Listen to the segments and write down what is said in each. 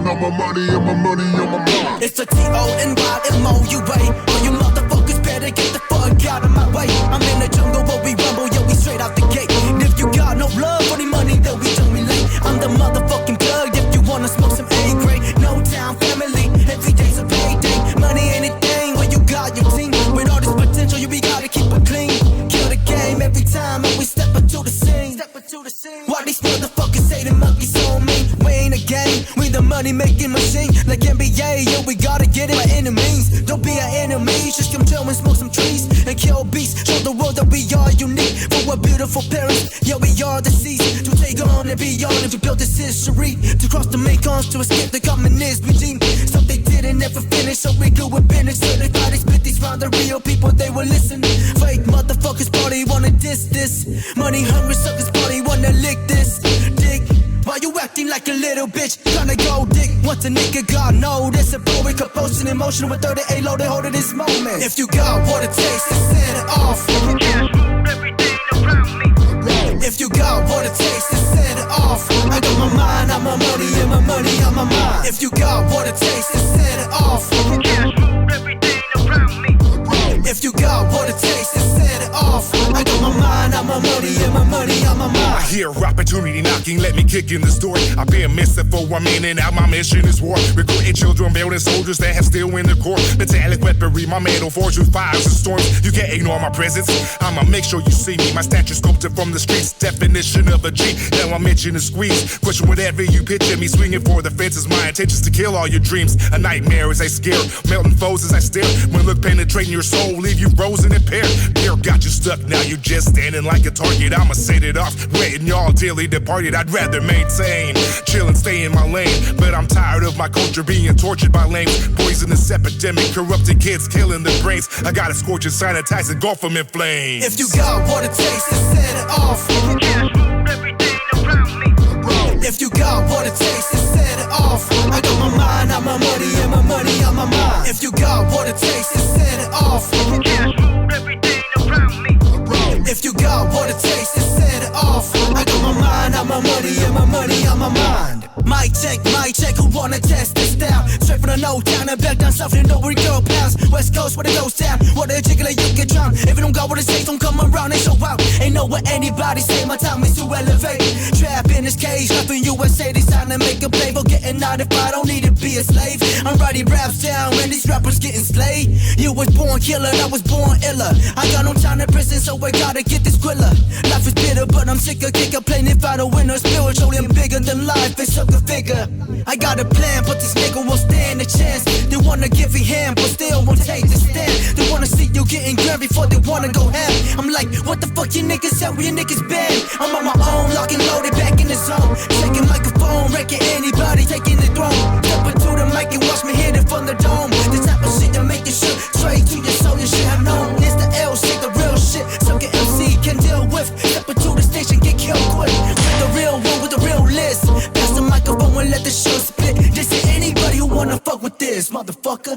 mind, on my money, on my money, on my mind. It's a TONYMOUA. All you motherfuckers better get the fuck out of my way. I'm in the jungle where we rumble, yeah, we straight out the gate. And if you got no love for the money, then we don't relate. I'm the motherfucking plug if you wanna smoke some A-grade. No town family, every day's a payday. Money ain't a thing when you got your team. With all this potential, you be gotta keep it clean. Kill the game every time and we step into the scene. Why these motherfuckers say the monkeys on me? We ain't a game, we the money making machine. Like NBA, yeah, we gotta get it by any means. Don't be our enemies, just come chill and smoke some trees and kill beasts. Show the world that we are unique. For our beautiful parents, yeah, we are the seeds to take on and beyond. If you build this history to cross the Mekong to escape the communist regime. So they didn't ever finish, so we do it finish. Certified they spit these round the real people, they will listen. Fake motherfuckers party wanna diss this. Money hungry suckers party wanna lick this dick. Why you acting like a little bitch? Tryna go dick. Once a nigga got no, this a poet composing emotion with 38 loaded hold of this moment. If you got what it takes to set it off, you can't move everything around me. If you got what it takes to set it off, I got my mind on my money and my money on my mind. If you got what it takes to set it off, you can't move everything around me. If you got what it takes to set it off, I got my mind on my money and my money on my mind. I hear opportunity knocking, let me kick in this door. I've been missing for 1 minute, now my mission is war. Recruiting children, building soldiers that have steel in the core. Metallic weaponry, my metal forged with fires and storms. You can't ignore my presence, I'ma make sure you see me. My stature sculpted from the streets, definition of a G. Now I'm itching to squeeze, question whatever you picture me. Swinging for the fences, my intentions to kill all your dreams. A nightmare as I scare, melting foes as I stare. When look penetrating your soul, leave you frozen in pair. Fear got you stuck, now you just standing like a target. I'ma set it off, waiting y'all dearly departed. I'd rather maintain, chill and stay in my lane. But I'm tired of my culture being tortured by lames. Poisonous epidemic, corrupted kids killing their brains. I gotta scorch and sanitize and engulf them in flames. If you got what it takes to set it off, you can't move everything around me. If you got what it takes to set it off, I got my mind on my money and my money on my mind. If you got what it takes to set it off, you can't move everything around me. If you got what it takes to set it off, I got my mind on my money and my money on my mind. Mic check, who wanna test this style? Straight from the no town and back down south, you know where it go past. West coast, where it goes down, where the jiggler you get drowned. If you don't got what it takes, don't come around and show out. Ain't know what anybody say, my time is to elevate. Trap in this cage, nothing USA, they sign to make a play. For getting out if I don't need to be a slave. I'm writing raps down when these rappers getting slayed. You was born killer, I was born iller. I got no time in prison, so I gotta get this quiller. Life is bitter, but I'm sick of complaining. If I don't win a spiritually, I'm bigger than life, it's a figure. I got a plan, but these niggas won't stand a chance. They wanna give a hand, but still won't take the stand. They wanna see you getting grand before they wanna go ham. I'm like, what the fuck you niggas at? Where your niggas been? I'm on my own, lock and loaded, back in the zone. Taking microphone, wrecking anybody, taking the throne. Step into the mic and watch me hit it from the dome. The type of shit that make you shoot straight to your soul, you should have known. It's the L shit, the real shit. Sucker MC can deal with. Step into the station, get killed quick. With the real one, with the real list. Pass the microphone and let the show split. This is anybody who wanna fuck with this, motherfucker.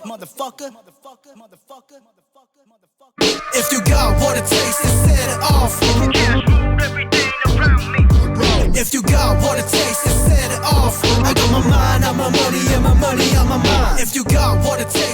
If you got what it takes to set it off, you can't move everything around me. If you got what it takes to set it off, I got my mind on my money and my money on my mind. If you got what it takes